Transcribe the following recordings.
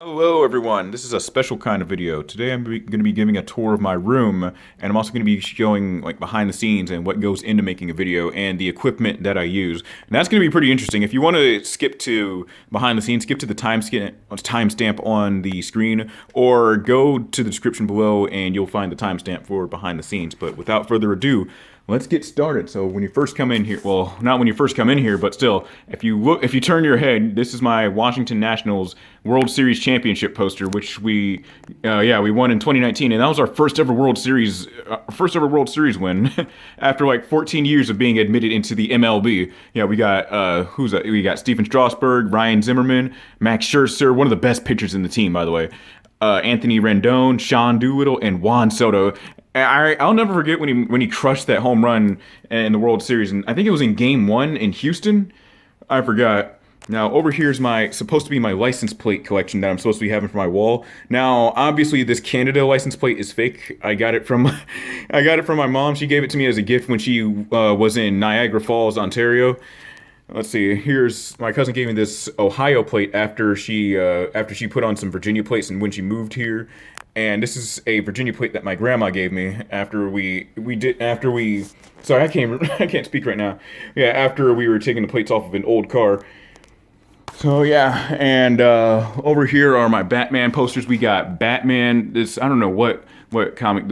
Hello everyone, this is a special kind of video. Today I'm going to be giving a tour of my room, and I'm also going to be showing like behind the scenes and what goes into making a video and the equipment that I use. And that's going to be pretty interesting. If you want to skip to behind the scenes, skip to the timestamp on the screen, or go to the description below and you'll find the timestamp for behind the scenes. But without further ado, let's get started. So when you first come in here, well, not when you first come in here, but still, if you turn your head, this is my Washington Nationals World Series championship poster, which we won in 2019, and that was our first ever World Series win after like 14 years of being admitted into the MLB. Yeah, we got we got Stephen Strasburg, Ryan Zimmerman, Max Scherzer, one of the best pitchers in the team, by the way. Anthony Rendon, Sean Doolittle, and Juan Soto. I'll never forget when he crushed that home run in the World Series, and I think it was in Game 1 in Houston. I forgot. Now over here's supposed to be my license plate collection that I'm supposed to be having for my wall. Now obviously this Canada license plate is fake. I got it from my mom. She gave it to me as a gift when she was in Niagara Falls, Ontario. Let's see. Here's my cousin gave me this Ohio plate after she put on some Virginia plates and when she moved here. And this is a Virginia plate that my grandma gave me after sorry, I can't speak right now. Yeah, after we were taking the plates off of an old car. So yeah, and over here are my Batman posters. We got Batman. I don't know what comic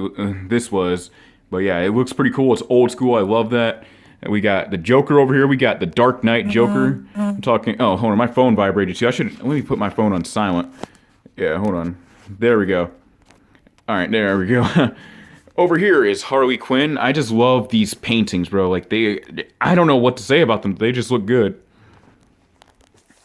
this was, but yeah, it looks pretty cool. It's old school. I love that. And we got the Joker over here. We got the Dark Knight Joker. I'm talking. Oh, hold on, my phone vibrated too. Let me put my phone on silent. Yeah, hold on. There we go. All right, there we go. Over here is Harley Quinn. I just love these paintings, bro. Like I don't know what to say about them. They just look good.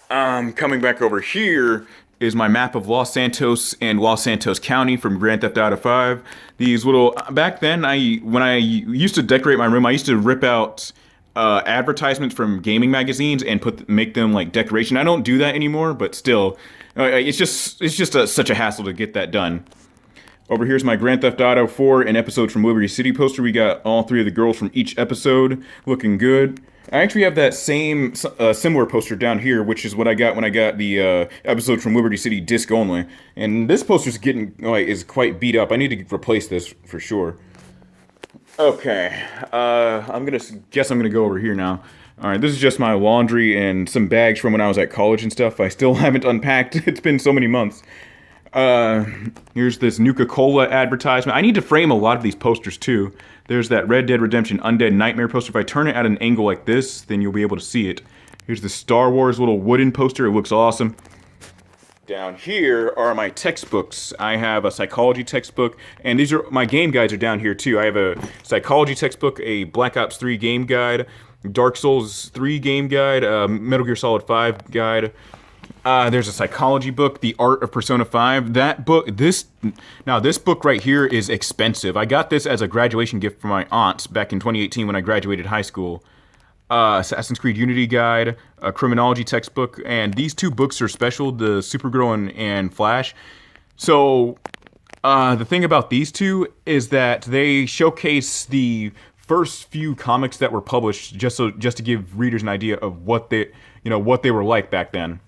Coming back over here is my map of Los Santos and Los Santos County from Grand Theft Auto 5. These little, back then, when I used to decorate my room, I used to rip out advertisements from gaming magazines and make them like decoration. I don't do that anymore, but still, it's just such a hassle to get that done. Over here's my Grand Theft Auto 4 and episodes from Liberty City poster. We got all three of the girls from each episode looking good. I actually have that same similar poster down here, which is what I got when I got the episode from Liberty City disc only. And this poster's is quite beat up. I need to replace this for sure. Okay, I'm gonna go over here now. All right, this is just my laundry and some bags from when I was at college and stuff. I still haven't unpacked. It's been so many months. Here's this Nuka Cola advertisement. I need to frame a lot of these posters too. There's that Red Dead Redemption Undead Nightmare poster. If I turn it at an angle like this, then you'll be able to see it. Here's the Star Wars little wooden poster. It looks awesome. Down here are my textbooks. I have a psychology textbook, and my game guides are down here too. I have a psychology textbook, a Black Ops 3 game guide, Dark Souls 3 game guide, Metal Gear Solid 5 guide. There's a psychology book, The Art of Persona 5. This book right here is expensive. I got this as a graduation gift from my aunts back in 2018 when I graduated high school. Assassin's Creed Unity Guide, a criminology textbook, and these two books are special, the Supergirl and Flash. So, the thing about these two is that they showcase the first few comics that were published just to give readers an idea of what they were like back then.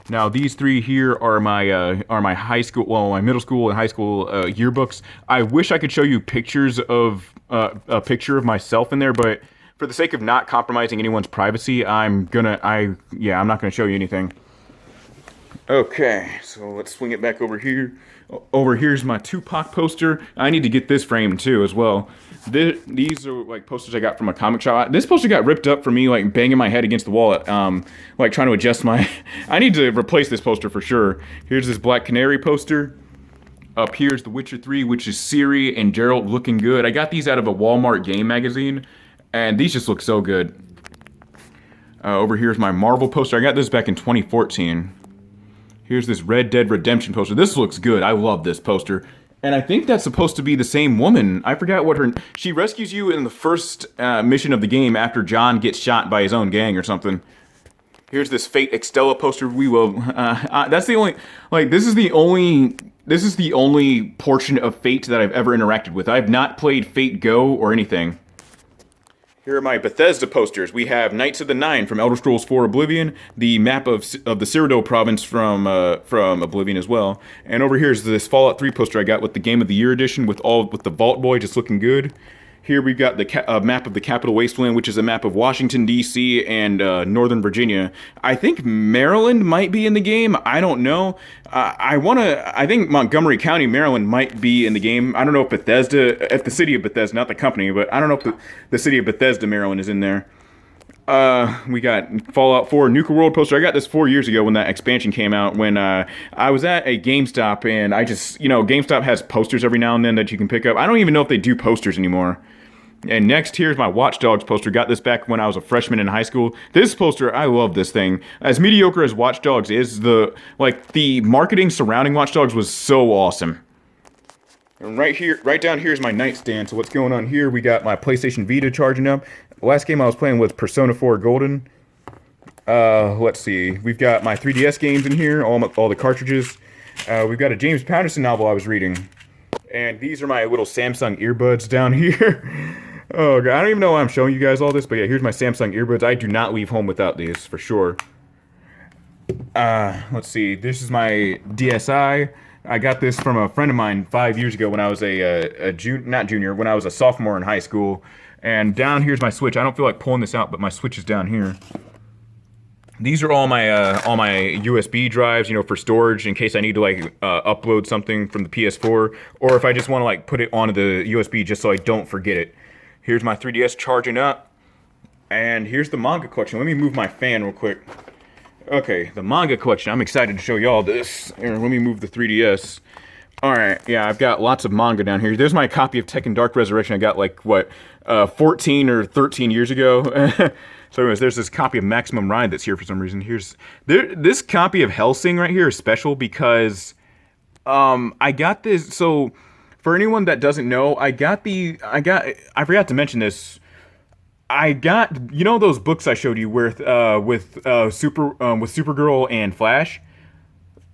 Now these three here are my high school, my middle school and high school yearbooks. I wish I could show you pictures of a picture of myself in there, but for the sake of not compromising anyone's privacy, I'm not gonna show you anything. Okay, so let's swing it back over here. Over here's my Tupac poster. I need to get this framed too as well. These are like posters I got from a comic shop. This poster got ripped up for me like banging my head against the wall like trying to adjust my I need to replace this poster for sure. Here's this Black Canary poster. Up here's The Witcher 3, which is Ciri and Geralt looking good. I got these out of a Walmart game magazine, and these just look so good. Over here's my Marvel poster. I got this back in 2014. Here's this Red Dead Redemption poster. This looks good. I love this poster. And I think that's supposed to be the same woman. I forgot she rescues you in the first mission of the game after John gets shot by his own gang or something. Here's this Fate Extella poster. That's the only, this is the only portion of Fate that I've ever interacted with. I've not played Fate Go or anything. Here are my Bethesda posters. We have Knights of the Nine from Elder Scrolls 4 Oblivion, the map of the Cyrodiil province from Oblivion as well. And over here is this Fallout 3 poster I got with the Game of the Year edition with the Vault Boy just looking good. Here we've got the map of the Capital Wasteland, which is a map of Washington, D.C. and Northern Virginia. I think Maryland might be in the game. I don't know. I think Montgomery County, Maryland might be in the game. I don't know if the city of Bethesda, not the company, but I don't know if the city of Bethesda, Maryland is in there. We got Fallout 4 Nuka World poster. I got this 4 years ago when that expansion came out, when I was at a GameStop, and I just, GameStop has posters every now and then that you can pick up. I don't even know if they do posters anymore. And next, here's my Watch Dogs poster. Got this back when I was a freshman in high school. This poster, I love this thing. As mediocre as Watch Dogs is, the marketing surrounding Watch Dogs was so awesome. And right down here is my nightstand. So what's going on here? We got my PlayStation Vita charging up. The last game I was playing was Persona 4 Golden. Let's see. We've got my 3DS games in here, all the cartridges. We've got a James Patterson novel I was reading. And these are my little Samsung earbuds down here. Oh, God. I don't even know why I'm showing you guys all this, but yeah, here's my Samsung earbuds. I do not leave home without these, for sure. Let's see. This is my DSi. I got this from a friend of mine 5 years ago when I was when I was a sophomore in high school. And down here's my Switch. I don't feel like pulling this out, but my Switch is down here. These are all my USB drives, for storage in case I need to upload something from the PS4, or if I just want to put it onto the USB just so I don't forget it. Here's my 3DS charging up, and here's the Manga Collection. Let me move my fan real quick. Okay, the Manga Collection. I'm excited to show y'all this. Here, let me move the 3DS. Alright, yeah, I've got lots of manga down here. There's my copy of Tekken Dark Resurrection I got 14 or 13 years ago. So anyways, there's this copy of Maximum Ride that's here for some reason. This copy of Hellsing right here is special because I got this. So for anyone that doesn't know, I forgot to mention this. I got, those books I showed you with Supergirl and Flash.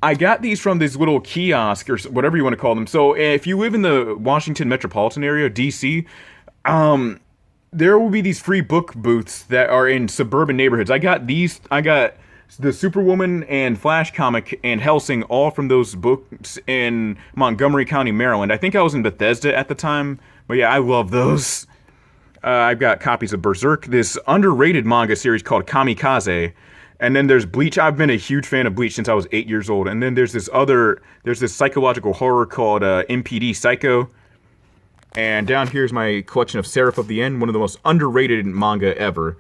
I got these from this little kiosk or whatever you want to call them. So if you live in the Washington metropolitan area, DC, there will be these free book booths that are in suburban neighborhoods. I got the Superwoman and Flash comic and Hellsing all from those books in Montgomery County, Maryland. I think I was in Bethesda at the time, but yeah, I love those. I've got copies of Berserk, this underrated manga series called Kamikaze. And then there's Bleach. I've been a huge fan of Bleach since I was 8 years old. And then there's this psychological horror called MPD Psycho. And down here's my collection of Seraph of the End, one of the most underrated manga ever.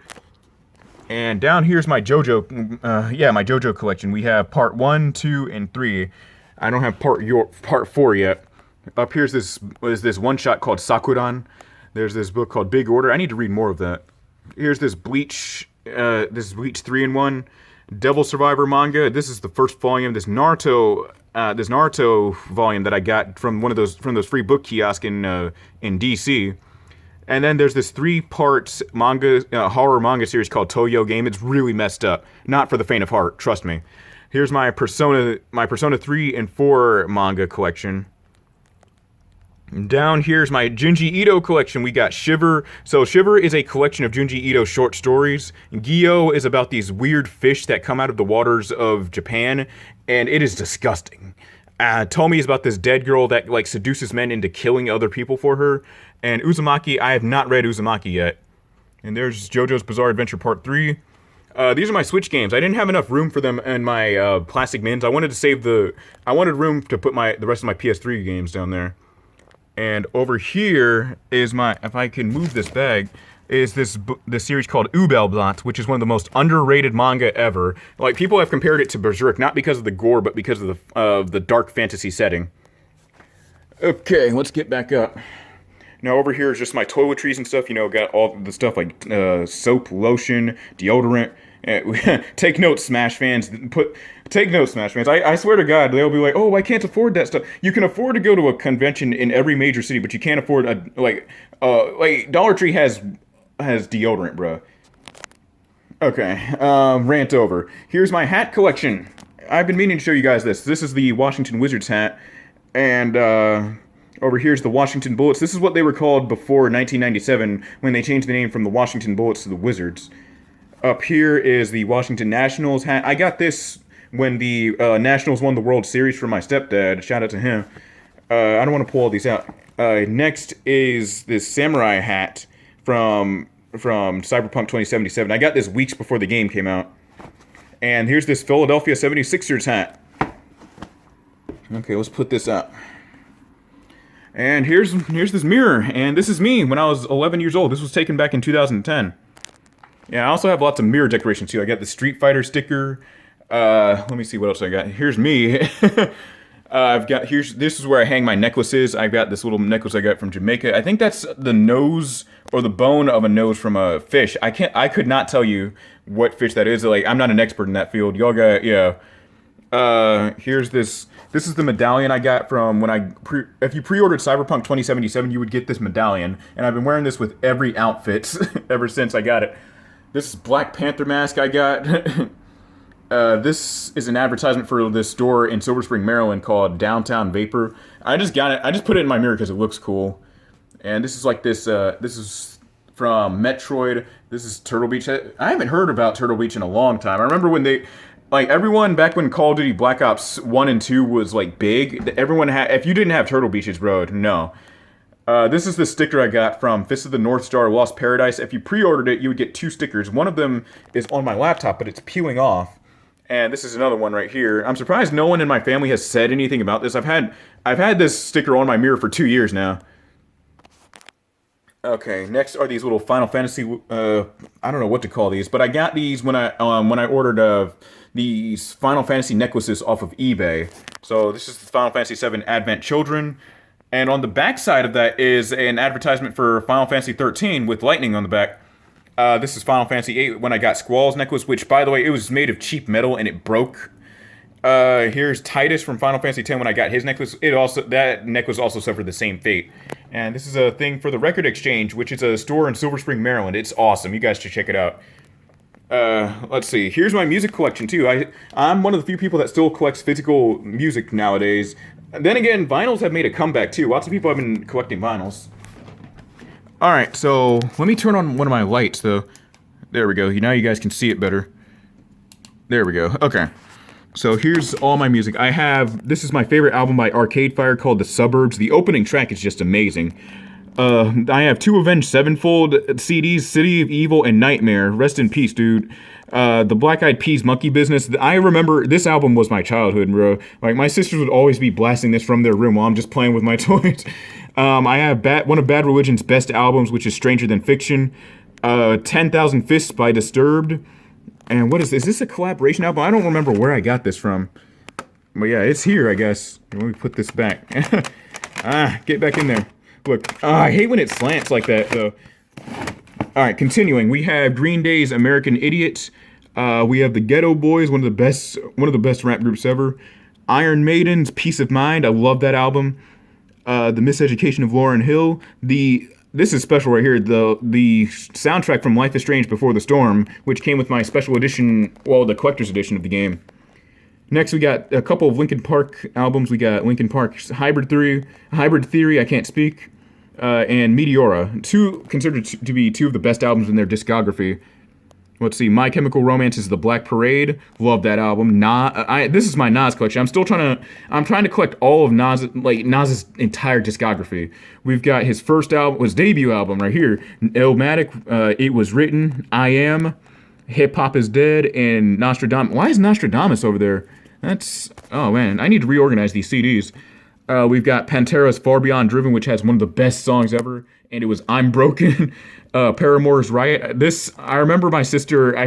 And down here's my JoJo, my JoJo collection. We have part 1, 2, and 3. I don't have part 4 yet. Up here's this one-shot called Sakuran. There's this book called Big Order. I need to read more of that. Here's this Bleach 3-in-1 Devil Survivor manga. This is the first volume. This Naruto volume that I got from those free book kiosks in DC. And then there's this 3-part horror manga series called Toyo Game. It's really messed up. Not for the faint of heart, trust me. Here's my Persona 3 and 4 manga collection. Down here's my Junji Ito collection. We got Shiver. So Shiver is a collection of Junji Ito short stories. Gyo is about these weird fish that come out of the waters of Japan, and it is disgusting. Tomi is about this dead girl that seduces men into killing other people for her. And Uzumaki, I have not read Uzumaki yet. And there's JoJo's Bizarre Adventure Part 3. These are my Switch games. I didn't have enough room for them in my plastic bins. I wanted room to put the rest of my PS3 games down there. And over here is if I can move this bag, is this series called Ubelblatt, which is one of the most underrated manga ever. People have compared it to Berserk, not because of the gore, but because of the dark fantasy setting. Okay, let's get back up. Now over here is just my toiletries and stuff. Got all the stuff like soap, lotion, deodorant. Take notes, Smash fans. Take notes, Smash fans. I swear to God, they'll be like, "Oh, I can't afford that stuff." You can afford to go to a convention in every major city, but you can't afford Dollar Tree has deodorant, bro. Okay, rant over. Here's my hat collection. I've been meaning to show you guys this. This is the Washington Wizards hat, and Over here's the Washington Bullets. This is what they were called before 1997 when they changed the name from the Washington Bullets to the Wizards. Up here is the Washington Nationals hat. I got this when the Nationals won the World Series from my stepdad. Shout out to him. I don't want to pull all these out. Next is this samurai hat from Cyberpunk 2077. I got this weeks before the game came out. And here's this Philadelphia 76ers hat. Okay, let's put this up. And here's this mirror, and this is me when I was 11 years old. This was taken back in 2010. Yeah, I also have lots of mirror decorations too. I got the Street Fighter sticker. Let me see what else I got. Here's me. This is where I hang my necklaces. I've got this little necklace I got from Jamaica. I think that's the nose or the bone of a nose from a fish. I could not tell you what fish that is. Like, I'm not an expert in that field. Y'all got, yeah. Here's this. This is the medallion I got from when if you pre-ordered Cyberpunk 2077, you would get this medallion. And I've been wearing this with every outfit ever since I got it. This is Black Panther mask I got. This is an advertisement for this store in Silver Spring, Maryland called Downtown Vapor. I just got it. I just put it in my mirror because it looks cool. And this is like this. This is from Metroid. This is Turtle Beach. I haven't heard about Turtle Beach in a long time. I remember when everyone back when Call of Duty Black Ops 1 and 2 was like big, everyone had, if you didn't have Turtle Beaches, bro, no. This is the sticker I got from Fist of the North Star Lost Paradise. If you pre-ordered it, you would get 2 stickers. One of them is on my laptop, but it's peeling off. And this is another one right here. I'm surprised no one in my family has said anything about this. I've had this sticker on my mirror for 2 years now. Okay, next are these little Final Fantasy, I don't know what to call these, but I got these when I ordered these Final Fantasy necklaces off of eBay. So this is the Final Fantasy VII Advent Children. And on the back side of that is an advertisement for Final Fantasy 13 with lightning on the back. This is Final Fantasy 8 when I got Squall's necklace, which, by the way, it was made of cheap metal and it broke. Here's Titus from Final Fantasy X when I got his necklace. That necklace also suffered the same fate. And this is a thing for the Record Exchange, which is a store in Silver Spring, Maryland. It's awesome. You guys should check it out. Let's see. Here's my music collection, too. I'm one of the few people that still collects physical music nowadays. Then again, vinyls have made a comeback, too. Lots of people have been collecting vinyls. Alright, so let me turn on one of my lights, though. There we go. Now you guys can see it better. There we go. Okay. So here's all my music. This is my favorite album by Arcade Fire called The Suburbs. The opening track is just amazing. I have 2 Avenged Sevenfold CDs, City of Evil and Nightmare. Rest in peace, dude. The Black Eyed Peas Monkey Business. I remember this album was my childhood, bro. Like, my sisters would always be blasting this from their room while I'm just playing with my toys. I have one of Bad Religion's best albums, which is Stranger Than Fiction. 10,000 Fists by Disturbed. And what is this? Is this a collaboration album? I don't remember where I got this from. But yeah, it's here, I guess. Let me put this back. Get back in there. Look, I hate when it slants like that, though. Alright, continuing. We have Green Day's American Idiot. We have the Ghetto Boys, one of the best rap groups ever. Iron Maiden's Peace of Mind. I love that album. The Miseducation of Lauryn Hill. This is special right here. The soundtrack from Life is Strange Before the Storm, which came with my special edition, well, the collector's edition of the game. Next, we got a couple of Linkin Park albums. We got Linkin Park's Hybrid Theory, I Can't Speak, and Meteora. Considered to be 2 of the best albums in their discography. Let's see, My Chemical Romance is The Black Parade. Love that album. This is my Nas collection. I'm trying to collect all of Nas's entire discography. We've got his debut album right here, Illmatic, It Was Written, I Am, Hip Hop Is Dead, and Nostradamus. Why is Nostradamus over there? Oh man, I need to reorganize these CDs. We've got Pantera's Far Beyond Driven, which has one of the best songs ever, and it was I'm Broken. Paramore's Riot. I remember I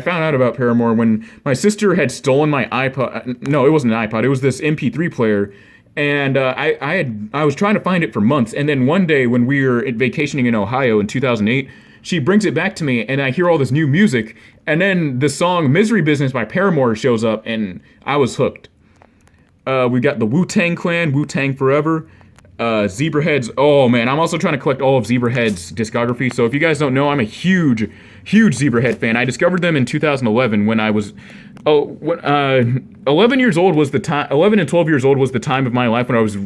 found out about Paramore when my sister had stolen my iPod. No, it wasn't an iPod. It was this MP3 player. And I was trying to find it for months. And then one day when we were vacationing in Ohio in 2008, she brings it back to me and I hear all this new music. And then the song Misery Business by Paramore shows up and I was hooked. We got the Wu-Tang Clan, Wu-Tang Forever. Zebraheads. Oh man, I'm also trying to collect all of Zebrahead's discography. So if you guys don't know, I'm a huge Zebrahead fan. I discovered them in 2011 when I was 11 years old was the time. 11 and 12 years old was the time of my life when I was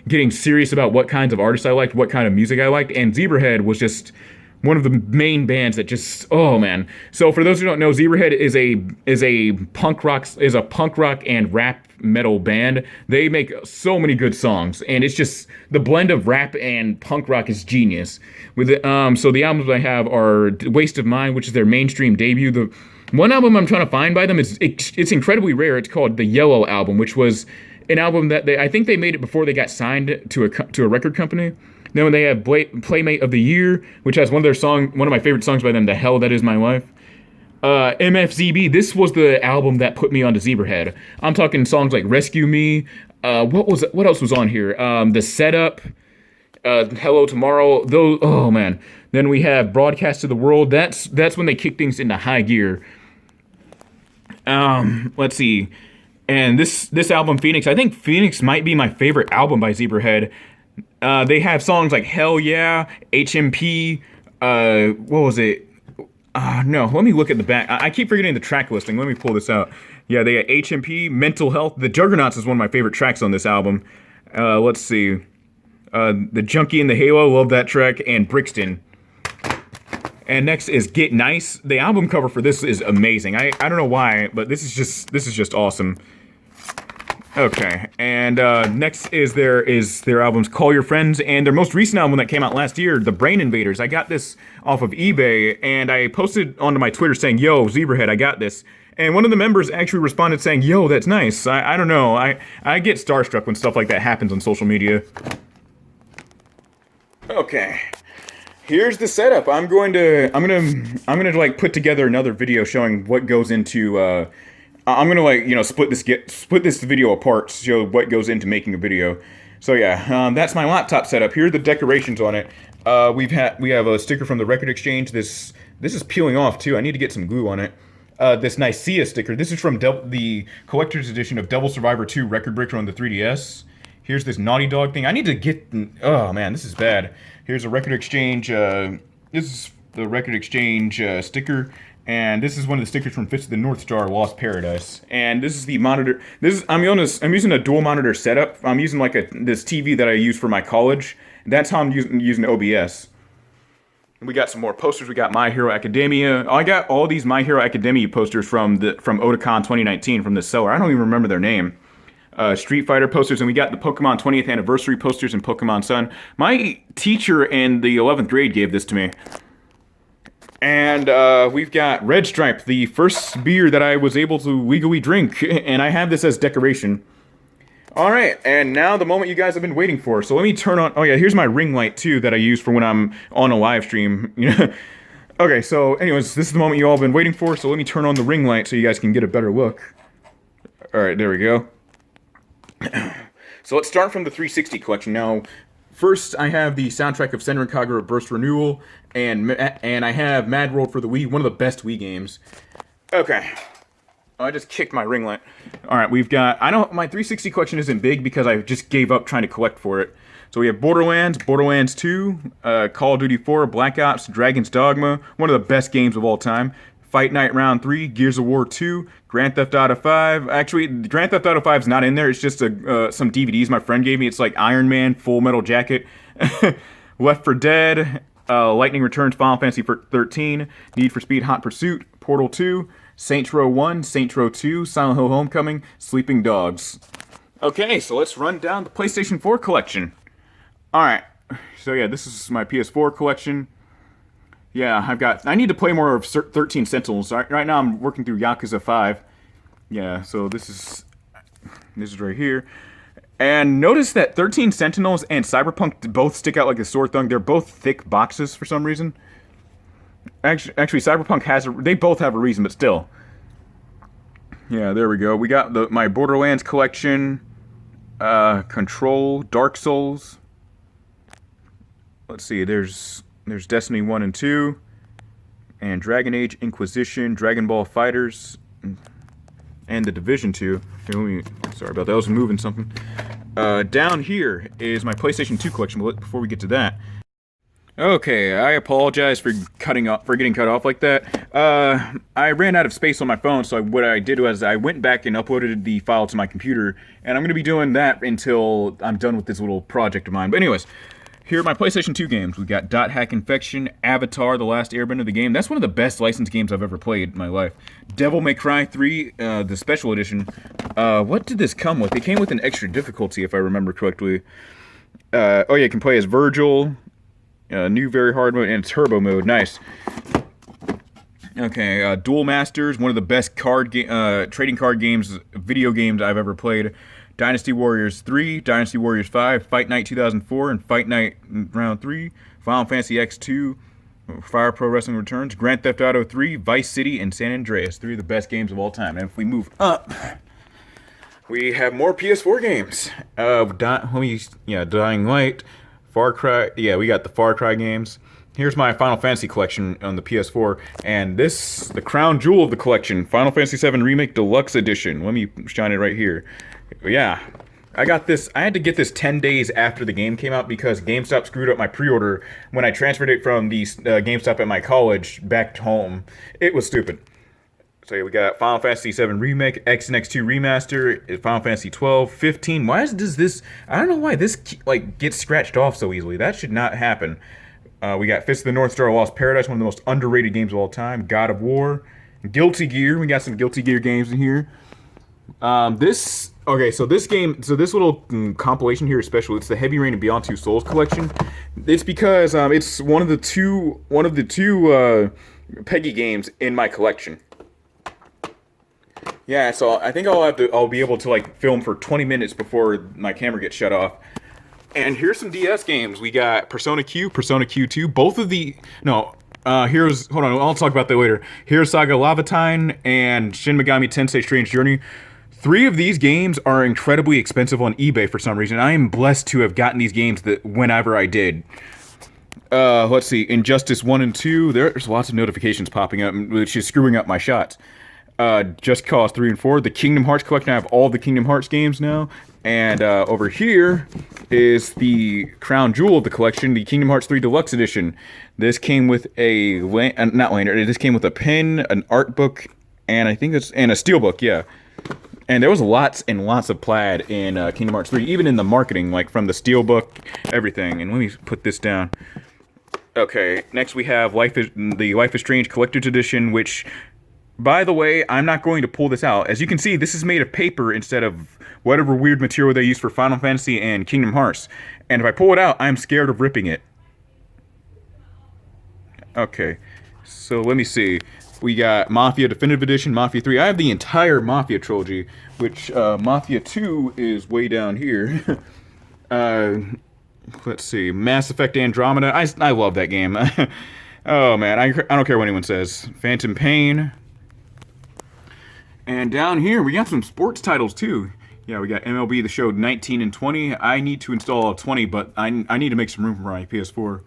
getting serious about what kinds of artists I liked, what kind of music I liked, and Zebrahead was just one of the main bands that just, oh man. So for those who don't know, Zebrahead is a punk rock and rap metal band. They make so many good songs, and it's just the blend of rap and punk rock is genius. With so the albums I have are Waste of Mind, which is their mainstream debut. The one album I'm trying to find by them is it's incredibly rare. It's called the Yellow Album, which was an album that I think they made it before they got signed to a record company. Then they have Playmate of the Year, which has one of my favorite songs by them, The Hell That Is My Life. MFZB, this was the album that put me onto Zebrahead. I'm talking songs like Rescue Me. What else was on here? The Setup, Hello Tomorrow. Those, oh man. Then we have Broadcast to the World. That's when they kick things into high gear. Let's see. And this album, Phoenix, I think Phoenix might be my favorite album by Zebrahead. They have songs like Hell Yeah, HMP, what was it? No, let me look at the back. I keep forgetting the track listing. Let me pull this out. Yeah, they got HMP, Mental Health. The Juggernauts is one of my favorite tracks on this album. Let's see. The Junkie and the Halo, love that track, and Brixton. And next is Get Nice. The album cover for this is amazing. I don't know why, but this is just awesome. Okay, and next is their albums Call Your Friends, and their most recent album that came out last year, The Brain Invaders. I got this off of eBay, and I posted onto my Twitter saying, "Yo, Zebrahead, I got this." And one of the members actually responded saying, "Yo, that's nice." I don't know. I get starstruck when stuff like that happens on social media. Okay. Here's the setup. I'm gonna like put together another video showing what goes into I'm gonna split this video apart to show what goes into making a video. So yeah, that's my laptop setup. Here are the decorations on it. We have a sticker from the Record Exchange. This is peeling off too. I need to get some glue on it. This Nicaea sticker. This is from the collector's edition of Devil Survivor 2 Record Breaker on the 3DS. Here's this Naughty Dog thing. I need to get. Oh man, this is bad. Here's a Record Exchange. This is the Record Exchange sticker. And this is one of the stickers from Fist of the North Star, Lost Paradise. And this is the monitor. I'm using a dual monitor setup. I'm using like this TV that I use for my college. That's how I'm using OBS. And we got some more posters. We got My Hero Academia. I got all these My Hero Academia posters from Otakon 2019 from this seller. I don't even remember their name. Street Fighter posters, and we got the Pokemon 20th anniversary posters and Pokemon Sun. My teacher in the 11th grade gave this to me. And we've got Red Stripe, the first beer that I was able to legally drink, and I have this as decoration. Alright, and now the moment you guys have been waiting for. So let me turn on, oh yeah, here's my ring light too that I use for when I'm on a live stream. Okay, so anyways, this is the moment you all have been waiting for, so let me turn on the ring light so you guys can get a better look. Alright, there we go. So let's start from the 360 collection. Now, first, I have the soundtrack of Senran Kagura Burst Renewal, and I have Mad World for the Wii, one of the best Wii games. Okay. I just kicked my ring light. Alright, we've got... my 360 collection isn't big because I just gave up trying to collect for it. So we have Borderlands, Borderlands 2, Call of Duty 4, Black Ops, Dragon's Dogma, one of the best games of all time. Fight Night Round 3, Gears of War 2, Grand Theft Auto 5. Actually, Grand Theft Auto 5 is not in there. It's just some DVDs my friend gave me. It's like Iron Man, Full Metal Jacket, Left 4 Dead, Lightning Returns, Final Fantasy 13, Need for Speed Hot Pursuit, Portal 2, Saints Row 1, Saints Row 2, Silent Hill Homecoming, Sleeping Dogs. Okay, so let's run down the PlayStation 4 collection. Alright, so yeah, this is my PS4 collection. Yeah, I need to play more of 13 Sentinels. Right now I'm working through Yakuza 5. Yeah, so this is right here. And notice that 13 Sentinels and Cyberpunk both stick out like a sore thumb. They're both thick boxes for some reason. Actually Cyberpunk they both have a reason, but still. Yeah, there we go. We got my Borderlands collection, Control, Dark Souls. Let's see, there's Destiny 1 and 2, and Dragon Age Inquisition, Dragon Ball Fighters, and The Division 2. Here, sorry about that, I was moving something. Down here is my PlayStation 2 collection, but before we get to that, Okay, I apologize for getting cut off like that. I ran out of space on my phone, so what I did was I went back and uploaded the file to my computer, and I'm gonna be doing that until I'm done with this little project of mine. But anyways, here are my PlayStation 2 games. We got Dot Hack Infection, Avatar: The Last Airbender, the game. That's one of the best licensed games I've ever played in my life. Devil May Cry 3, the special edition. What did this come with? It came with an extra difficulty, if I remember correctly. Oh yeah, you can play as Virgil. New very hard mode and turbo mode. Nice. Okay, Duel Masters, one of the best trading card games, video games I've ever played. Dynasty Warriors 3, Dynasty Warriors 5, Fight Night 2004, and Fight Night Round 3, Final Fantasy X2, Fire Pro Wrestling Returns, Grand Theft Auto 3, Vice City, and San Andreas. 3 of the best games of all time. And if we move up, we have more PS4 games. Dying Light, Far Cry. Yeah, we got the Far Cry games. Here's my Final Fantasy collection on the PS4, and this, the crown jewel of the collection, Final Fantasy VII Remake Deluxe Edition. Let me shine it right here. Yeah, I got this. I had to get this 10 days after the game came out because GameStop screwed up my pre-order when I transferred it from the GameStop at my college back home. It was stupid. So yeah, we got Final Fantasy VII Remake, X and X2 Remaster, Final Fantasy 12, 15. Why does this? I don't know why this gets scratched off so easily. That should not happen. We got Fist of the North Star: Lost Paradise, one of the most underrated games of all time. God of War, Guilty Gear. We got some Guilty Gear games in here. So this little compilation here is special. It's the Heavy Rain and Beyond Two Souls collection. It's because it's one of the two Peggy games in my collection. Yeah, so I think I'll be able to film for 20 minutes before my camera gets shut off. And here's some DS games. We got Persona Q, Persona Q2, hold on, I'll talk about that later. Here's Saga Lavatine and Shin Megami Tensei Strange Journey. 3 of these games are incredibly expensive on eBay for some reason. I am blessed to have gotten these games whenever I did. Let's see, Injustice 1 and 2, there's lots of notifications popping up, which is screwing up my shots. Just Cause 3 and 4, the Kingdom Hearts collection. I have all the Kingdom Hearts games now. And over here is the crown jewel of the collection, the Kingdom Hearts 3 Deluxe Edition. This came with this came with a pen, an art book, and a steelbook, yeah. And there was lots and lots of plaid in Kingdom Hearts 3, even in the marketing, from the steelbook, everything. And let me put this down. Okay, next we have the Life is Strange Collector's Edition, which, by the way, I'm not going to pull this out. As you can see, this is made of paper instead of whatever weird material they use for Final Fantasy and Kingdom Hearts. And if I pull it out, I'm scared of ripping it. Okay, so let me see. We got Mafia Definitive Edition, Mafia 3. I have the entire Mafia trilogy, which Mafia 2 is way down here. Let's see. Mass Effect Andromeda. I love that game. Oh, man. I don't care what anyone says. Phantom Pain. And down here, we got some sports titles, too. Yeah, we got MLB The Show 19 and 20. I need to install 20, but I need to make some room for my PS4.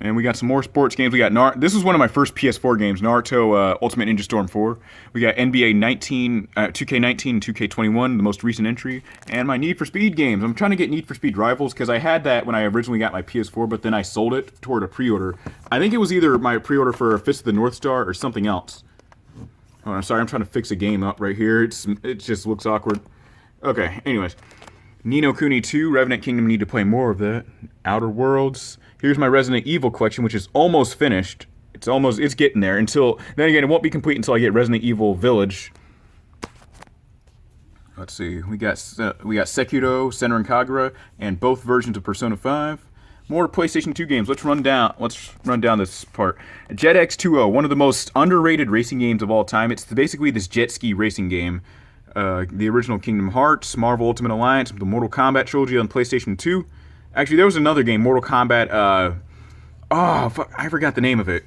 And we got some more sports games. We got this is one of my first PS4 games, Naruto Ultimate Ninja Storm 4. We got NBA 2K19 and 2K21, the most recent entry. And my Need for Speed games. I'm trying to get Need for Speed Rivals because I had that when I originally got my PS4, but then I sold it toward a pre-order. I think it was either my pre-order for Fist of the North Star or something else. Oh, I'm sorry, I'm trying to fix a game up right here. It just looks awkward. Okay, anyways. Ni no Kuni 2, Revenant Kingdom, need to play more of that. Outer Worlds. Here's my Resident Evil collection, which is almost finished. It's getting there. Then again, it won't be complete until I get Resident Evil Village. Let's see. We got Sekiro, Senran Kagura, and both versions of Persona 5. More PlayStation 2 games. Let's run down this part. Jet X2O, one of the most underrated racing games of all time. It's basically this jet ski racing game. The original Kingdom Hearts, Marvel Ultimate Alliance, the Mortal Kombat trilogy on PlayStation 2. Actually, there was another game, Mortal Kombat. I forgot the name of it.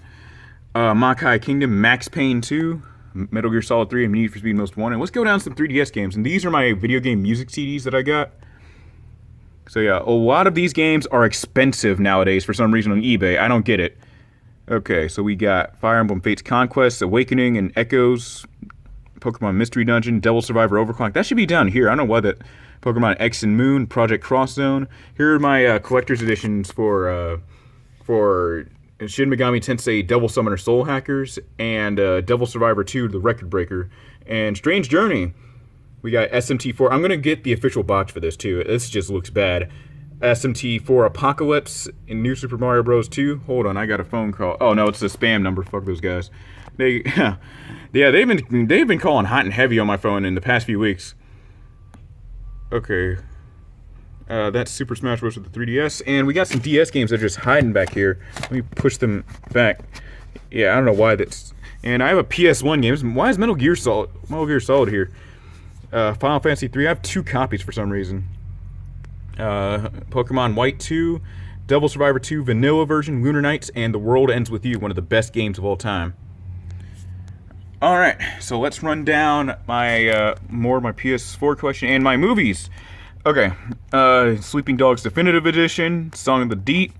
Makai Kingdom, Max Payne 2, Metal Gear Solid 3, and Need for Speed Most Wanted. Let's go down to some 3DS games, and these are my video game music CDs that I got. So yeah, a lot of these games are expensive nowadays for some reason on eBay. I don't get it. Okay, so we got Fire Emblem Fates Conquest, Awakening, and Echoes, Pokemon Mystery Dungeon, Devil Survivor Overclock. That should be down here. I don't know why that. Pokemon X and Moon, Project Cross Zone. Here are my collector's editions for for Shin Megami Tensei Devil Summoner Soul Hackers, and Devil Survivor 2 The Record Breaker, and Strange Journey. We got SMT4. I'm going to get the official box for this too. This just looks bad. SMT4 Apocalypse in New Super Mario Bros. 2. Hold on, I got a phone call. Oh no, it's a spam number. Fuck those guys. Yeah, they've been calling hot and heavy on my phone in the past few weeks. Okay. That's Super Smash Bros. With the 3DS. And we got some DS games that are just hiding back here. Let me push them back. Yeah, I don't know why that's... And I have a PS1 game. Why is Metal Gear Solid here? Final Fantasy 3. I have 2 copies for some reason. Pokemon White 2, Devil Survivor 2, Vanilla version, Lunar Nights, and The World Ends With You, one of the best games of all time. Alright, so let's run down my more of my PS4 collection and my movies. Okay, Sleeping Dogs Definitive Edition, Song of the Deep,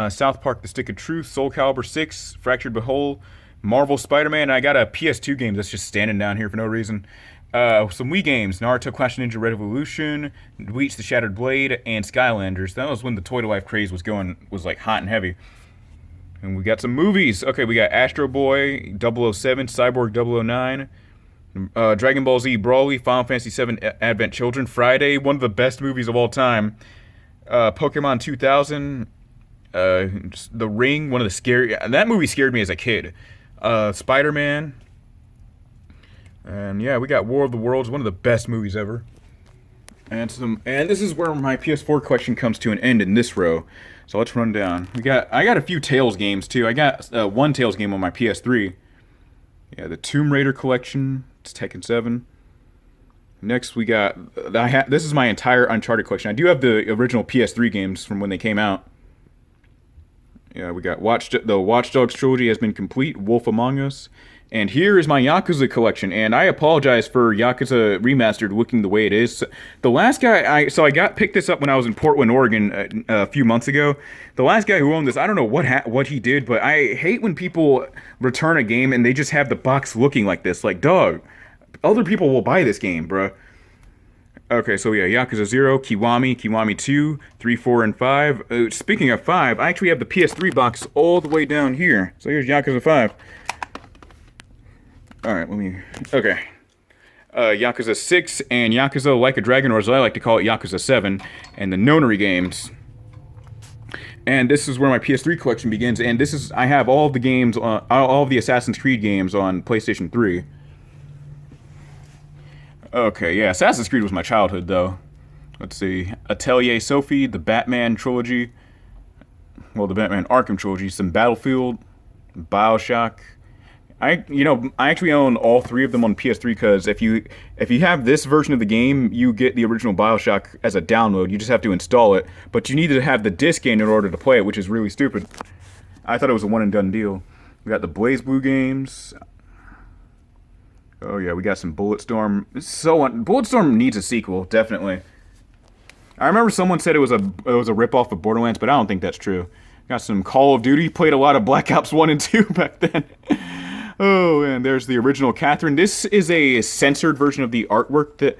South Park The Stick of Truth, Soul Calibur 6, Fractured But Whole, Marvel Spider-Man. I got a PS2 game that's just standing down here for no reason. Some Wii games, Naruto Clash of Ninja Revolution, Bleach The Shattered Blade, and Skylanders. That was when the Toy to Life craze was like hot and heavy. And we got some movies. Okay, we got Astro Boy, 007, Cyborg 009, Dragon Ball Z Brawly, Final Fantasy VII Advent Children, Friday, one of the best movies of all time, Pokemon 2000, The Ring, one of the scary... That movie scared me as a kid. Spider-Man... And yeah, we got War of the Worlds, one of the best movies ever. And this is where my PS4 collection comes to an end in this row. So let's run down. I got a few Tales games too. I got one Tales game on my PS3. Yeah, the Tomb Raider collection. It's Tekken 7. Next we got this is my entire Uncharted collection. I do have the original PS3 games from when they came out. Yeah, we got the Watch Dogs trilogy has been complete. Wolf Among Us. And here is my Yakuza collection, and I apologize for Yakuza Remastered looking the way it is. The last guy, I picked this up when I was in Portland, Oregon a few months ago. The last guy who owned this, I don't know what he did, but I hate when people return a game and they just have the box looking like this. Like, dog, other people will buy this game, bruh. Okay, so yeah, Yakuza 0, Kiwami 2, 3, 4, and 5. Speaking of 5, I actually have the PS3 box all the way down here. So here's Yakuza 5. Alright, okay. Yakuza 6 and Yakuza Like a Dragon, or as I like to call it, Yakuza 7, and the Nonary games. And this is where my PS3 collection begins, and I have all of the games, all of the Assassin's Creed games on PlayStation 3. Okay, yeah, Assassin's Creed was my childhood, though. Let's see. Atelier Sophie, the Batman trilogy, the Batman Arkham trilogy, some Battlefield, BioShock. I actually own all 3 of them on PS3 because if you have this version of the game, you get the original BioShock as a download. You just have to install it, but you need to have the disc in order to play it, which is really stupid. I thought it was a one and done deal. We got the BlazBlue games. Oh yeah, we got some Bulletstorm. Bulletstorm needs a sequel, definitely. I remember someone said it was a ripoff of Borderlands, but I don't think that's true. Got some Call of Duty. Played a lot of Black Ops 1 and 2 back then. Oh, and there's the original Catherine. This is a censored version of the artwork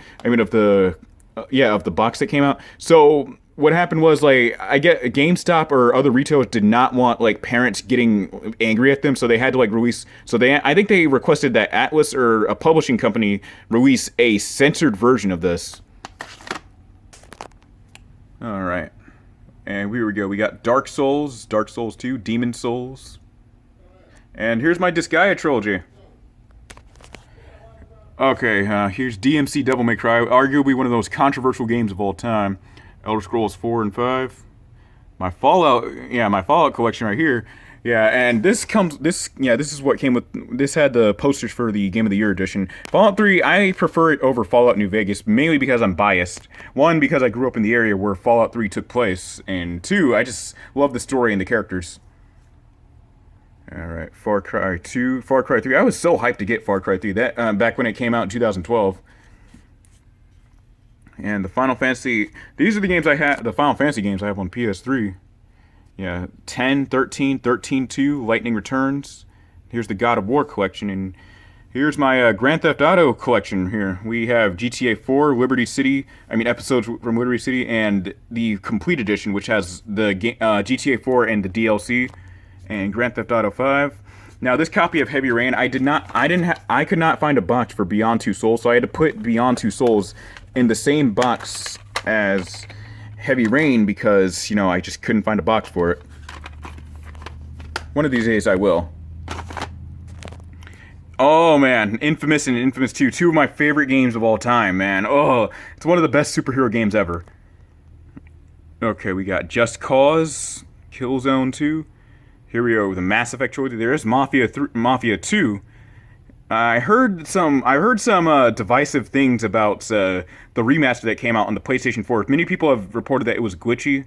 of the box that came out. So what happened was, I get GameStop or other retailers did not want parents getting angry at them, so they had to release. So I think they requested that Atlas or a publishing company release a censored version of this. All right, and here we go. We got Dark Souls 2, Demon Souls. And here's my Disgaea trilogy. Okay, here's DMC Devil May Cry, arguably one of those controversial games of all time. Elder Scrolls 4 and 5. My Fallout collection right here. Yeah, and this is what came with, this had the posters for the Game of the Year edition. Fallout 3, I prefer it over Fallout New Vegas, mainly because I'm biased. 1, because I grew up in the area where Fallout 3 took place, and 2, I just love the story and the characters. Alright, Far Cry 2, Far Cry 3. I was so hyped to get Far Cry 3, that back when it came out in 2012. And the Final Fantasy, these are the games the Final Fantasy games I have on PS3. Yeah, 10, 13, 13-2, Lightning Returns. Here's the God of War collection, and Here's my Grand Theft Auto collection here. We have GTA 4, episodes from Liberty City, and the Complete Edition, which has the GTA 4 and the DLC, and Grand Theft Auto 5. Now, this copy of Heavy Rain, I could not find a box for Beyond Two Souls, so I had to put Beyond Two Souls in the same box as Heavy Rain because, I just couldn't find a box for it. One of these days I will. Oh man, Infamous and Infamous 2, two of my favorite games of all time, man. Oh, it's one of the best superhero games ever. Okay, we got Just Cause, Killzone 2. Here we go with the Mass Effect trilogy. There's Mafia 2. I heard some divisive things about the remaster that came out on the PlayStation 4. Many people have reported that it was glitchy.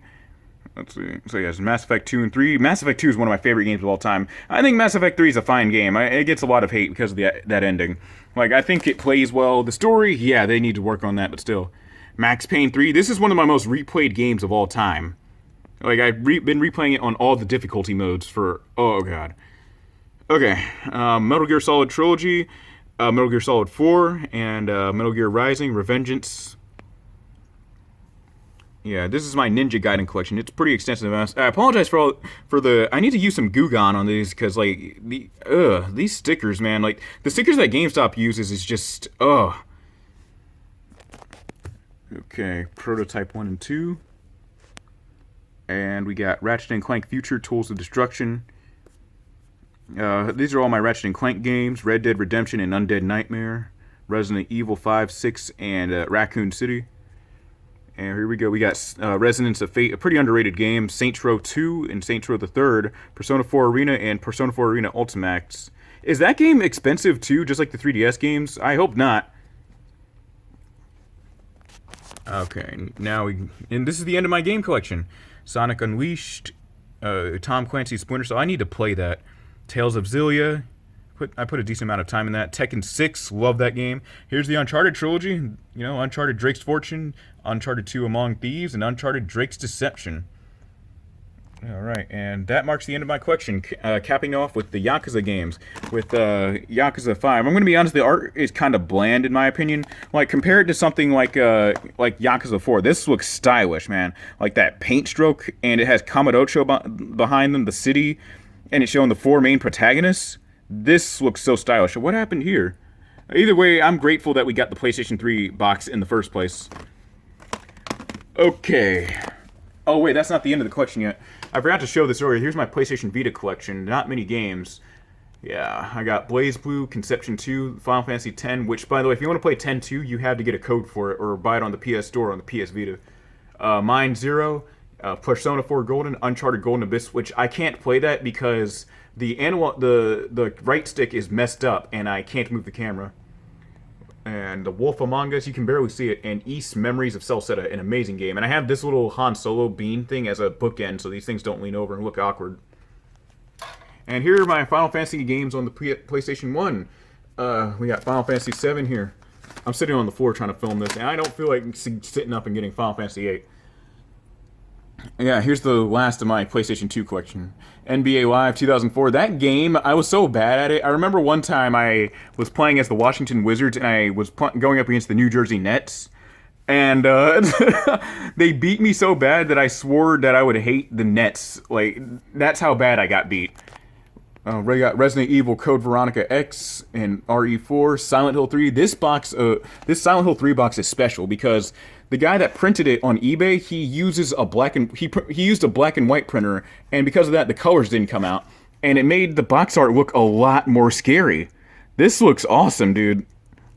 Let's see. So yes, Mass Effect 2 and 3. Mass Effect 2 is one of my favorite games of all time. I think Mass Effect 3 is a fine game. It gets a lot of hate because of that ending. Like, I think it plays well. The story, yeah, they need to work on that, but still. Max Payne 3. This is one of my most replayed games of all time. Like, I've been replaying it on all the difficulty modes for... Oh, God. Okay. Metal Gear Solid Trilogy. Metal Gear Solid 4. And Metal Gear Rising. Revengeance. Yeah, this is my Ninja Gaiden collection. It's pretty extensive. I apologize for the... I need to use some Goo Gone on these because, like, these stickers, man. Like, the stickers that GameStop uses is just... Okay, Prototype 1 and 2. And we got Ratchet & Clank Future Tools of Destruction. These are all my Ratchet & Clank games. Red Dead Redemption and Undead Nightmare. Resident Evil 5, 6, and Raccoon City. And here we go. We got Resonance of Fate, a pretty underrated game. Saints Row 2 and Saints Row the Third. Persona 4 Arena and Persona 4 Arena Ultimax. Is that game expensive too, just like the 3DS games? I hope not. Okay, now and this is the end of my game collection. Sonic Unleashed, Tom Clancy's Splinter Cell. I need to play that. Tales of Xillia. I put a decent amount of time in that. Tekken 6, love that game. Here's the Uncharted trilogy. Uncharted Drake's Fortune, Uncharted 2 Among Thieves, and Uncharted Drake's Deception. Alright, and that marks the end of my collection, capping off with the Yakuza games. With Yakuza 5. I'm going to be honest, the art is kind of bland in my opinion. Like, compared to something like Yakuza 4, this looks stylish, man. Like that paint stroke, and it has Kamurocho behind them, the city, and it's showing the 4 main protagonists. This looks so stylish. What happened here? Either way, I'm grateful that we got the PlayStation 3 box in the first place. Okay. Oh, wait, that's not the end of the collection yet. I forgot to show this earlier. Here's my PlayStation Vita collection. Not many games. Yeah, I got Blaze Blue, Conception 2, Final Fantasy X, which, by the way, if you want to play 10-2, you have to get a code for it or buy it on the PS Store on the PS Vita. Mind Zero, Persona 4 Golden, Uncharted Golden Abyss, which I can't play that because the right stick is messed up and I can't move the camera. And The Wolf Among Us, you can barely see it, and East Memories of Celceta, an amazing game. And I have this little Han Solo bean thing as a bookend, so these things don't lean over and look awkward. And here are my Final Fantasy games on the PlayStation 1. We got Final Fantasy 7 here. I'm sitting on the floor trying to film this, and I don't feel like sitting up and getting Final Fantasy 8. Yeah, here's the last of my PlayStation 2 collection. NBA Live 2004. That game, I was so bad at it. I remember one time I was playing as the Washington Wizards, and I was going up against the New Jersey Nets. And they beat me so bad that I swore that I would hate the Nets. Like, that's how bad I got beat. We got Resident Evil Code Veronica X and RE4, Silent Hill 3. This Silent Hill 3 box is special because the guy that printed it on eBay, he used a black and white printer, and because of that, the colors didn't come out, and it made the box art look a lot more scary. This looks awesome, dude.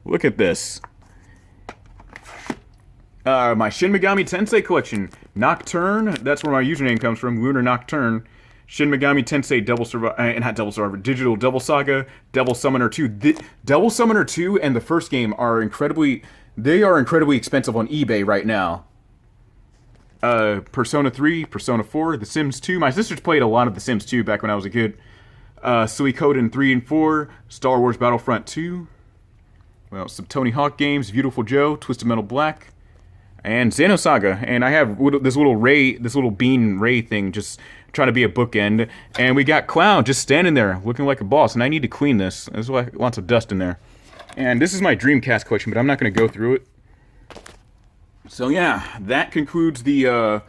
Look at this. My Shin Megami Tensei collection, Nocturne. That's where my username comes from, Lunar Nocturne. Shin Megami Tensei Digital Devil Saga, Devil Summoner 2. Devil Summoner 2 and the first game are incredibly expensive on eBay right now. Persona 3, Persona 4, The Sims 2. My sisters played a lot of The Sims 2 back when I was a kid. Suikoden 3 and 4, Star Wars Battlefront 2. Well, some Tony Hawk games, Beautiful Joe, Twisted Metal Black. and Xenosaga, and I have this little bean ray thing just trying to be a bookend, and we got Cloud just standing there looking like a boss, and I need to clean this. There's like lots of dust in there. And this is my Dreamcast collection, but I'm not going to go through it. So yeah, that concludes the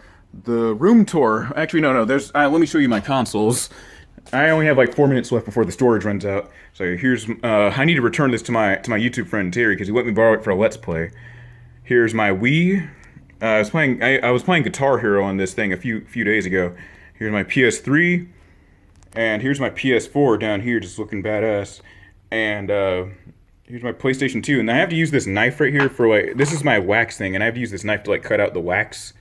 room tour. Actually, no, there's let me show you my consoles. I only have like 4 minutes left before the storage runs out. So here's I need to return this to my YouTube friend Terry because he let me borrow it for a Let's Play. Here's my Wii. I was playing Guitar Hero on this thing a few days ago. Here's my PS3, and here's my PS4 down here, just looking badass. And here's my PlayStation 2, and I have to use this knife right here for like this is my wax thing, and I have to use this knife to like cut out the wax.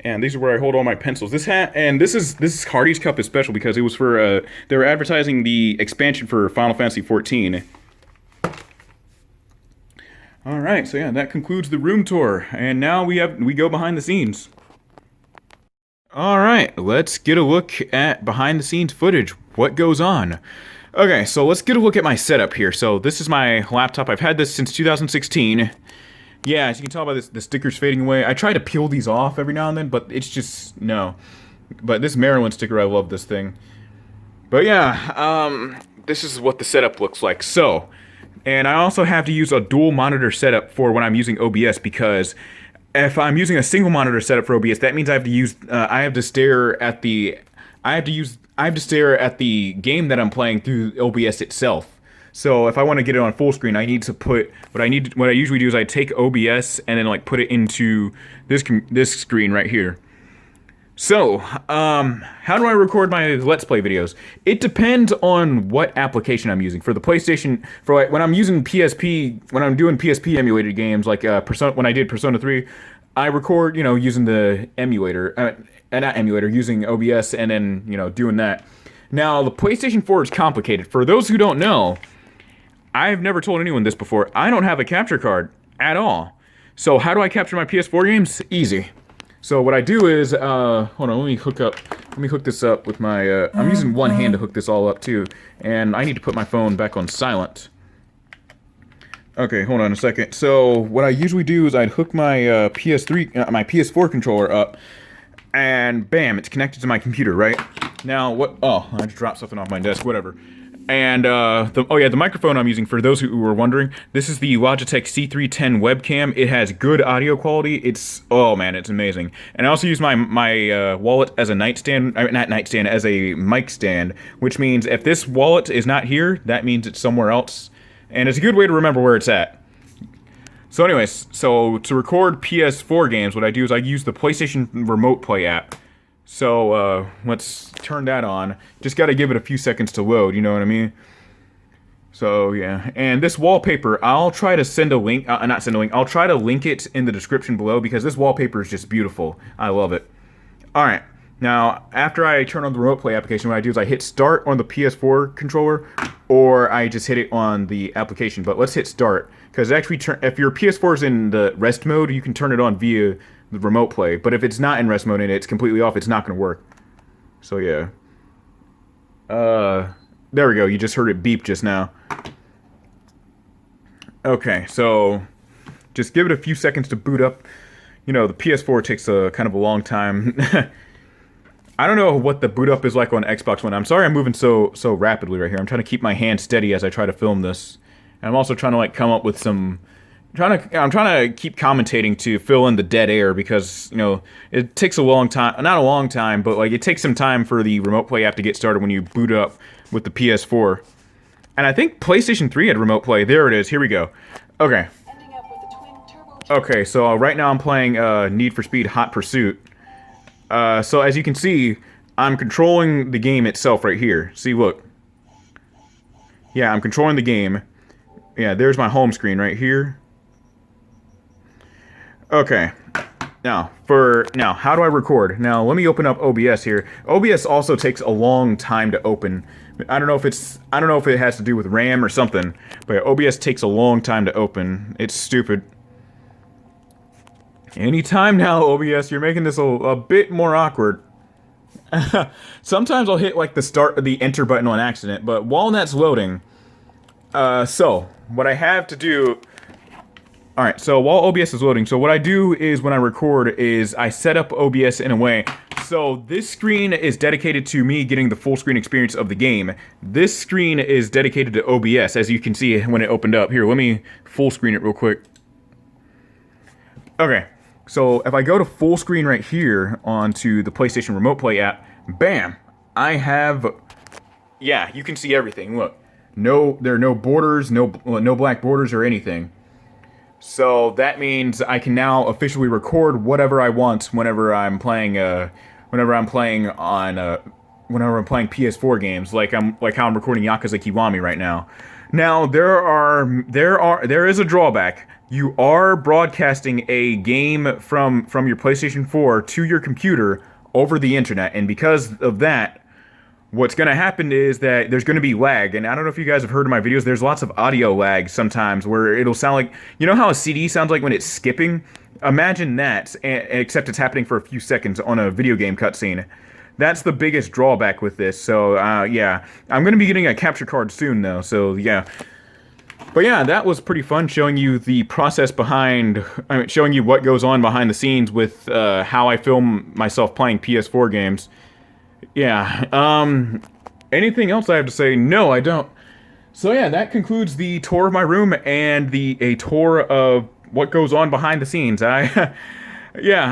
And these are where I hold all my pencils. This hat, and this is Hardy's Cup is special because it was for they were advertising the expansion for Final Fantasy 14. All right, so yeah, that concludes the room tour, and now we go behind the scenes. All right, let's get a look at behind the scenes footage. What goes on? Okay, so let's get a look at my setup here. So this is my laptop. I've had this since 2016. Yeah, as you can tell by the stickers fading away. I try to peel these off every now and then, but it's just, no. But this Maryland sticker, I love this thing. But yeah, this is what the setup looks like. So, and I also have to use a dual monitor setup for when I'm using OBS, because if I'm using a single monitor setup for OBS, that means I have to stare at the game that I'm playing through OBS itself. So if I want to get it on full screen, I need to put what I usually do is I take OBS and then like put it into this screen right here. So, how do I record my Let's Play videos? It depends on what application I'm using. For the PlayStation, for like when I'm using PSP, when I'm doing PSP emulated games like when I did Persona 3, I record, using the emulator, not emulator, using OBS, and then, doing that. Now, the PlayStation 4 is complicated. For those who don't know, I've never told anyone this before. I don't have a capture card at all. So how do I capture my PS4 games? Easy. So what I do is, hold on, let me hook this up with my, I'm using one hand to hook this all up too, and I need to put my phone back on silent. Okay, hold on a second. So what I usually do is I'd hook my my PS4 controller up, and bam, it's connected to my computer, right? Now, I just dropped something off my desk, whatever. And, the microphone I'm using, for those who were wondering, this is the Logitech C310 webcam. It has good audio quality. Oh man, it's amazing. And I also use my wallet as a nightstand, not nightstand, as a mic stand, which means if this wallet is not here, that means it's somewhere else. And it's a good way to remember where it's at. So anyways, to record PS4 games, what I do is I use the PlayStation Remote Play app. So, let's turn that on. Just gotta give it a few seconds to load, you know what I mean? So, yeah. And this wallpaper, I'll try to send a link, I'll try to link it in the description below, because this wallpaper is just beautiful. I love it. Alright, now, after I turn on the Remote Play application, what I do is I hit start on the PS4 controller, or I just hit it on the application. But let's hit start, because actually, if your PS4 is in the rest mode, you can turn it on via the Remote Play, but if it's not in rest mode and it's completely off, it's not going to work. So yeah. There we go, you just heard it beep just now. Okay, so just give it a few seconds to boot up. The PS4 takes a kind of a long time. I don't know what the boot up is like on Xbox One. I'm sorry I'm moving so rapidly right here. I'm trying to keep my hand steady as I try to film this. And I'm also trying to like come up with some I'm trying to keep commentating to fill in the dead air, because, it takes a long time, not a long time, but like it takes some time for the Remote Play app to get started when you boot up with the PS4. And I think PlayStation 3 had Remote Play. There it is. Here we go. Okay. Okay, so right now I'm playing Need for Speed Hot Pursuit. So as you can see, I'm controlling the game itself right here. See, look. Yeah, I'm controlling the game. Yeah, there's my home screen right here. Okay, now how do I record? Now let me open up OBS here. OBS also takes a long time to open. I don't know if it has to do with RAM or something, but OBS takes a long time to open. It's stupid. Anytime now, OBS, you're making this a bit more awkward. Sometimes I'll hit like the enter button on accident, but while that's loading, so what I have to do All right, so while OBS is loading, so what I do is when I record is I set up OBS in a way. So this screen is dedicated to me getting the full screen experience of the game. This screen is dedicated to OBS, as you can see when it opened up. Here, let me full screen it real quick. Okay, so if I go to full screen right here onto the PlayStation Remote Play app, bam, I have, yeah, you can see everything. Look, there are no borders, no black borders or anything. So that means I can now officially record whatever I want whenever I'm playing PS4 games, like how I'm recording Yakuza Kiwami right now. Now there is a drawback. You are broadcasting a game from your PlayStation 4 to your computer over the internet, and because of that, what's going to happen is that there's going to be lag, and I don't know if you guys have heard of my videos, there's lots of audio lag sometimes where it'll sound like, you know how a CD sounds like when it's skipping? Imagine that, except it's happening for a few seconds on a video game cutscene. That's the biggest drawback with this, so yeah. I'm going to be getting a capture card soon though, so yeah. But yeah, that was pretty fun, showing you the process behind, showing you what goes on behind the scenes with how I film myself playing PS4 games. Yeah, anything else I have to say? No, I don't. So yeah, that concludes the tour of my room and a tour of what goes on behind the scenes. Yeah,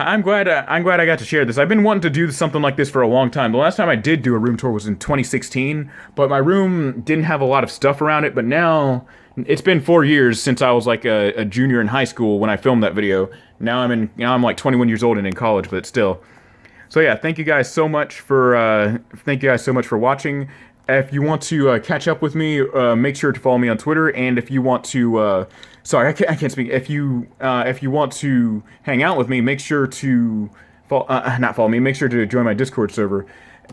I'm glad I got to share this. I've been wanting to do something like this for a long time. The last time I did do a room tour was in 2016, but my room didn't have a lot of stuff around it, but now, it's been 4 years since I was like a junior in high school when I filmed that video. Now I'm like 21 years old and in college, but still. So yeah, thank you guys so much for watching. If you want to catch up with me, make sure to follow me on Twitter. And if you want to, sorry, I can't speak. If you want to hang out with me, make sure to not follow me. Make sure to join my Discord server.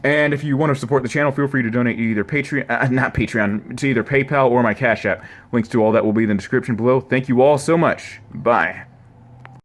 And if you want to support the channel, feel free to donate to either Patreon, to either PayPal or my Cash App. Links to all that will be in the description below. Thank you all so much. Bye.